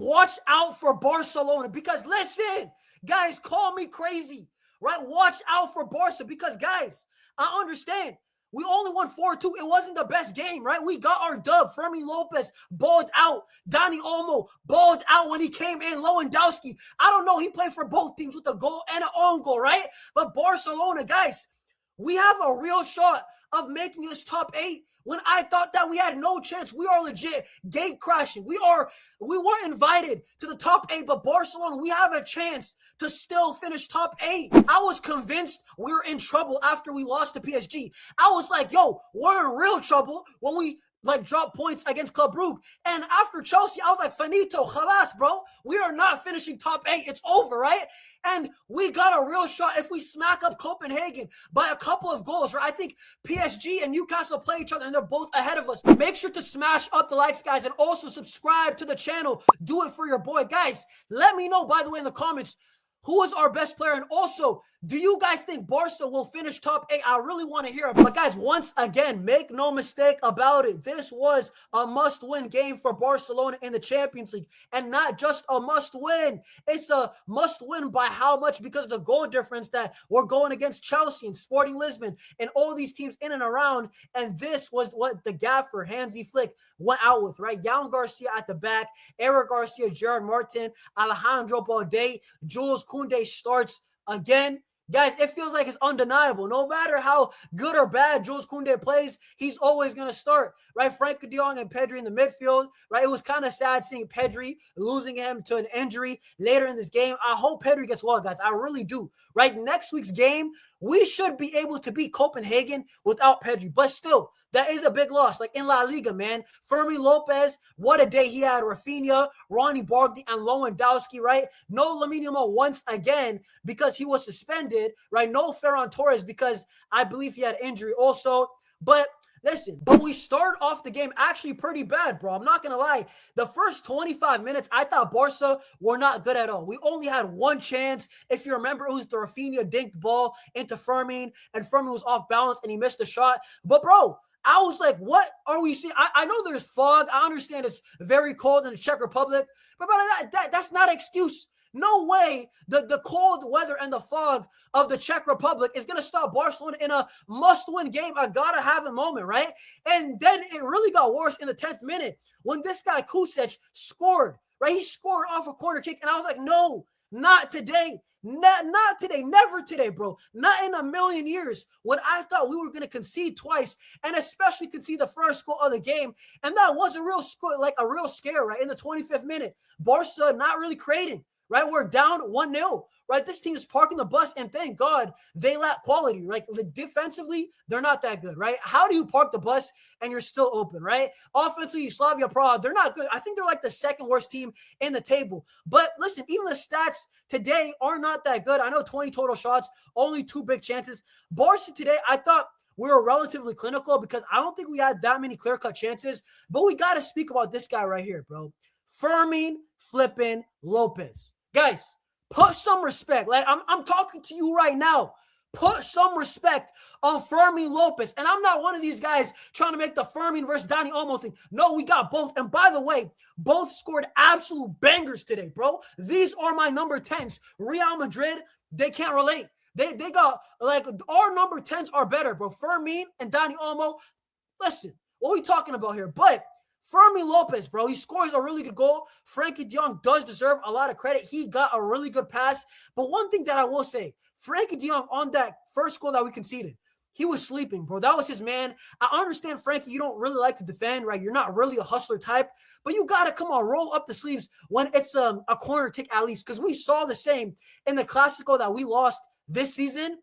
watch out for Barcelona because listen, guys, call me crazy, right? Watch out for Barca because, guys, I understand. We only won 4-2. It wasn't the best game, right? We got our dub. Fermín López balled out. Dani Olmo balled out when he came in. Lewandowski, I don't know. He played for both teams with a goal and an own goal, right? But Barcelona, guys, we have a real shot of making this top 8 when I thought that we had no chance. We are legit gate crashing. We weren't invited to the top 8, but Barcelona, we have a chance to still finish top 8. I was convinced we were in trouble after we lost to PSG. I was like, yo, we're in real trouble when we drop points against Club Brugge. And after Chelsea, I was like, finito, khalas, bro. We are not finishing top 8. It's over, right? And we got a real shot if we smack up Copenhagen by a couple of goals, right? I think PSG and Newcastle play each other, and they're both ahead of us. Make sure to smash up the likes, guys, and also subscribe to the channel. Do it for your boy. Guys, let me know, by the way, in the comments, who is our best player? And also, do you guys think Barca will finish top 8? I really want to hear it. But guys, once again, make no mistake about it. This was a must-win game for Barcelona in the Champions League. And not just a must-win. It's a must-win by how much? Because of the goal difference that we're going against Chelsea and Sporting Lisbon and all these teams in and around. And this was what the gaffer, Hansi Flick, went out with, right? Jan Garcia at the back, Eric Garcia, Gerard Martin, Alejandro Balde, Jules Koundé starts again. Guys, it feels like it's undeniable. No matter how good or bad Jules Koundé plays, he's always going to start, right? Frenkie de Jong and Pedri in the midfield, right? It was kind of sad seeing Pedri losing him to an injury later in this game. I hope Pedri gets well, guys. I really do, right? Next week's game, we should be able to beat Copenhagen without Pedri. But still, that is a big loss. Like in La Liga, man. Fermín López, what a day he had. Raphinha, Ronnie Barkley, and Lewandowski, right? No Lamine Yamal once again because he was suspended, right? No Ferran Torres because I believe he had injury also. But listen, but we started off the game actually pretty bad, bro. I'm not going to lie. The first 25 minutes, I thought Barca were not good at all. We only had one chance. If you remember, it was the Raphinha dinked ball into Fermín, and Fermín was off balance, and he missed a shot. But, bro, I was like, what are we seeing? I know there's fog. I understand it's very cold in the Czech Republic. But, brother, that's not an excuse. No way the cold weather and the fog of the Czech Republic is going to stop Barcelona in a must-win game. I got to have a moment, right? And then it really got worse in the 10th minute when this guy Kusic scored, right? He scored off a corner kick, and I was like, no, not today. Not today. Never today, bro. Not in a million years when I thought we were going to concede twice, and especially concede the first goal of the game. And that was a real score, like a real scare, right? In the 25th minute, Barca not really creating. Right, we're down 1-0. Right, this team is parking the bus, and thank God they lack quality. Right, defensively, they're not that good. Right, how do you park the bus and you're still open? Right, offensively, Slavia Praha, they're not good. I think they're like the second worst team in the table. But listen, even the stats today are not that good. I know 20 total shots, only 2 big chances. Barca today, I thought we were relatively clinical because I don't think we had that many clear-cut chances. But we got to speak about this guy right here, bro. Fermín flipping López. Guys, put some respect. Like I'm talking to you right now. Put some respect on Fermín López. And I'm not one of these guys trying to make the Fermín versus Dani Olmo thing. No, we got both. And by the way, both scored absolute bangers today, bro. These are my number 10s. Real Madrid, they can't relate. They got, like, our number 10s are better, bro. Fermín and Dani Olmo, listen, what are we talking about here? But Fermín López, bro, he scores a really good goal. Frenkie de Jong does deserve a lot of credit. He got a really good pass. But one thing that I will say, Frenkie de Jong on that first goal that we conceded, he was sleeping, bro. That was his man. I understand, Frenkie, you don't really like to defend, right? You're not really a hustler type. But you got to, come on, roll up the sleeves when it's a corner kick at least. Because we saw the same in the Clásico that we lost this season.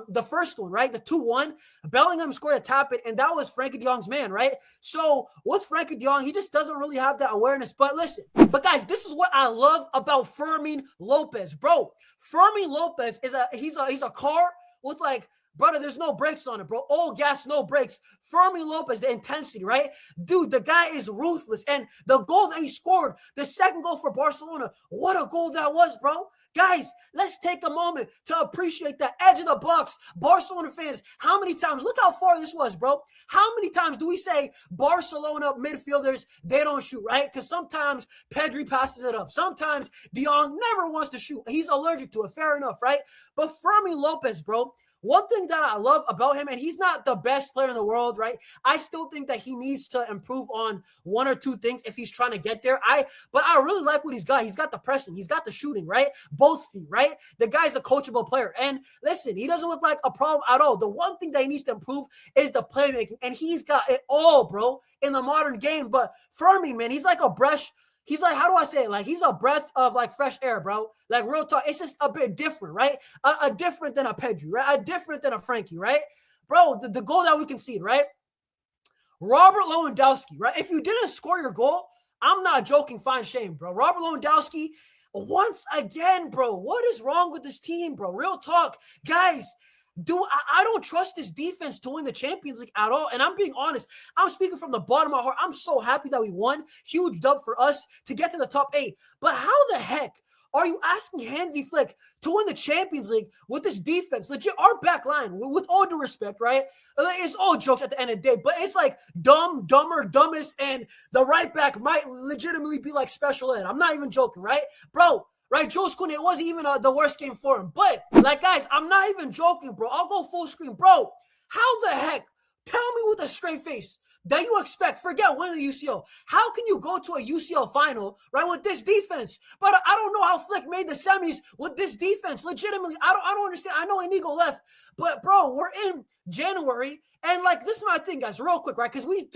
The first one, right? The 2-1, Bellingham scored a tap it, and that was Frenkie de Jong's man, right? So with Frenkie de Jong, he just doesn't really have that awareness. But listen, guys, this is what I love about Fermín López, bro. Fermín López is he's a car with like Brother, there's no brakes on it, bro. All gas, no brakes. Fermín López, the intensity, right? Dude, the guy is ruthless. And the goal that he scored, the second goal for Barcelona, what a goal that was, bro. Guys, let's take a moment to appreciate the edge of the box. Barcelona fans, how many times, look how far this was, bro. How many times do we say Barcelona midfielders, they don't shoot, right? Because sometimes Pedri passes it up. Sometimes De Jong never wants to shoot. He's allergic to it, fair enough, right? But Fermín López, bro, one thing that I love about him, and he's not the best player in the world, right? I still think that he needs to improve on one or two things if he's trying to get there. But I really like what he's got. He's got the pressing. He's got the shooting, right? Both feet, right? The guy's a coachable player. And listen, he doesn't look like a problem at all. The one thing that he needs to improve is the playmaking. And he's got it all, bro, in the modern game. But Fermín, man, he's like a brush. He's like, how do I say it? Like, he's a breath of, like, fresh air, bro. Like, real talk. It's just a bit different, right? A different than a Pedri, right? A different than a Frenkie, right? Bro, the goal that we conceded, right? Robert Lewandowski, right? If you didn't score your goal, I'm not joking, fine shame, bro. Robert Lewandowski, once again, bro, what is wrong with this team, bro? Real talk. Guys, I don't trust this defense to win the Champions League at all. And I'm being honest. I'm speaking from the bottom of my heart. I'm so happy that we won. Huge dub for us to get to the top 8. But how the heck are you asking Hansi Flick to win the Champions League with this defense? Legit, our back line, with all due respect, right? It's all jokes at the end of the day, but it's like dumb, dumber, dumbest, and the right back might legitimately be like special ed. I'm not even joking, right? Bro, right, Jules Koundé, it wasn't even the worst game for him. But, like, guys, I'm not even joking, bro. I'll go full screen. Bro, how the heck, tell me with a straight face, that you expect, forget winning the UCL. How can you go to a UCL final, right, with this defense? But I don't know how Flick made the semis with this defense. Legitimately, I don't understand. I know Inigo left, but, bro, we're in January, and, like, this is my thing, guys, real quick, right, because we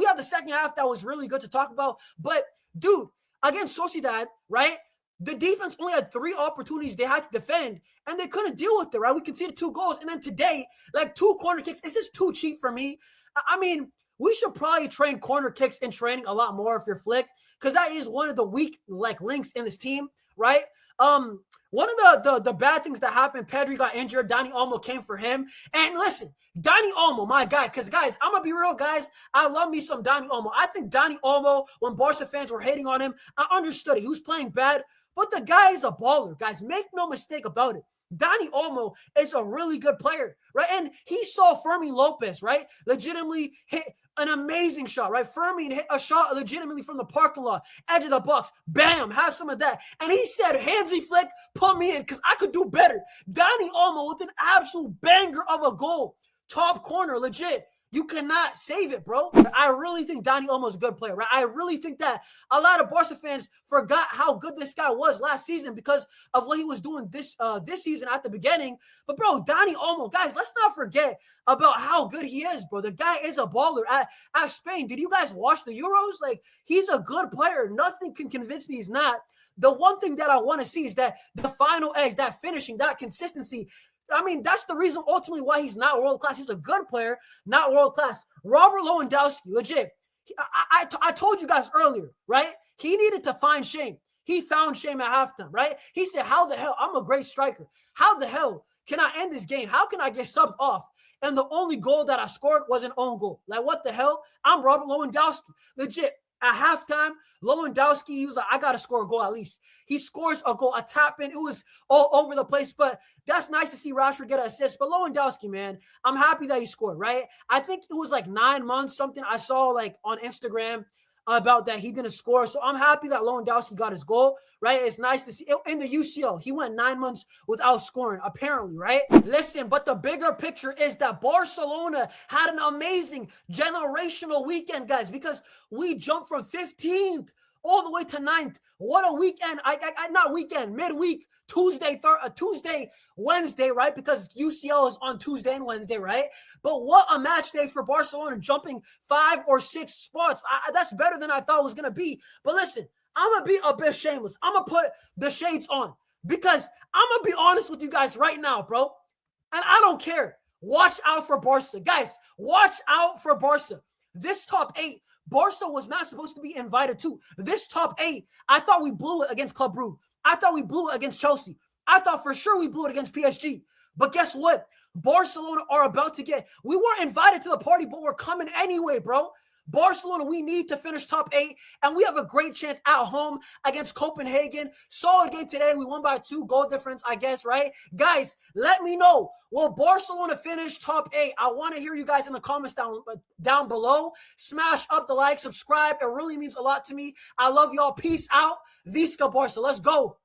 have the second half that was really good to talk about. But, dude, against Sociedad, right, the defense only had 3 opportunities they had to defend, and they couldn't deal with it, right? We conceded 2 goals, and then today, like, 2 corner kicks. It's just too cheap for me. I mean, we should probably train corner kicks in training a lot more if you're Flick, because that is one of the weak, like, links in this team, right? One of the bad things that happened, Pedri got injured. Dani Olmo came for him. And listen, Dani Olmo, my guy, because, guys, I'm going to be real, guys. I love me some Dani Olmo. I think Dani Olmo, when Barca fans were hating on him, I understood it. He was playing bad. But the guy is a baller, guys. Make no mistake about it. Dani Olmo is a really good player, right? And he saw Fermín López, right, legitimately hit an amazing shot, right? Fermín hit a shot legitimately from the parking lot, edge of the box. Bam, have some of that. And he said, Hansi Flick, put me in because I could do better. Dani Olmo with an absolute banger of a goal. Top corner, legit. You cannot save it, bro. I really think Dani Olmo is a good player, right? I really think that a lot of Barca fans forgot how good this guy was last season because of what he was doing this season at the beginning. But, bro, Dani Olmo, guys, let's not forget about how good he is, bro. The guy is a baller at Spain. Did you guys watch the Euros? Like, he's a good player. Nothing can convince me he's not. The one thing that I want to see is that the final edge, that finishing, that consistency. I mean, that's the reason ultimately why he's not world-class. He's a good player, not world-class. Robert Lewandowski, legit. I told you guys earlier, right? He needed to find shame. He found shame at halftime, right? He said, how the hell? I'm a great striker. How the hell can I end this game? How can I get subbed off? And the only goal that I scored was an own goal. Like, what the hell? I'm Robert Lewandowski. Legit. At halftime, Lewandowski, he was like, I got to score a goal at least. He scores a goal, a tap in. It was all over the place, but that's nice to see Rashford get an assist. But Lewandowski, man, I'm happy that he scored, right? I think it was like 9 months, something I saw like on Instagram about that he didn't score. So I'm happy that Lewandowski got his goal, right? It's nice to see. In the UCL, he went 9 months without scoring, apparently, right? Listen, but the bigger picture is that Barcelona had an amazing generational weekend, guys, because we jumped from 15th all the way to 9th. What a weekend. Not weekend, midweek. Tuesday, Wednesday, right? Because UCL is on Tuesday and Wednesday, right? But what a match day for Barcelona, jumping 5 or 6 spots. That's better than I thought it was going to be. But listen, I'm going to be a bit shameless. I'm going to put the shades on because I'm going to be honest with you guys right now, bro. And I don't care. Watch out for Barca. Guys, watch out for Barca. This top 8, Barca was not supposed to be invited to. This top 8, I thought we blew it against Club Brugge. I thought we blew it against Chelsea. I thought for sure we blew it against PSG. But guess what? Barcelona are about to get. We weren't invited to the party, but we're coming anyway, bro. Barcelona, we need to finish top 8, and we have a great chance at home against Copenhagen. Solid game today. We won by 2 goal difference, I guess, right? Guys, let me know. Will Barcelona finish top 8? I want to hear you guys in the comments down below. Smash up the like, subscribe. It really means a lot to me. I love y'all. Peace out. Visca Barca. Let's go.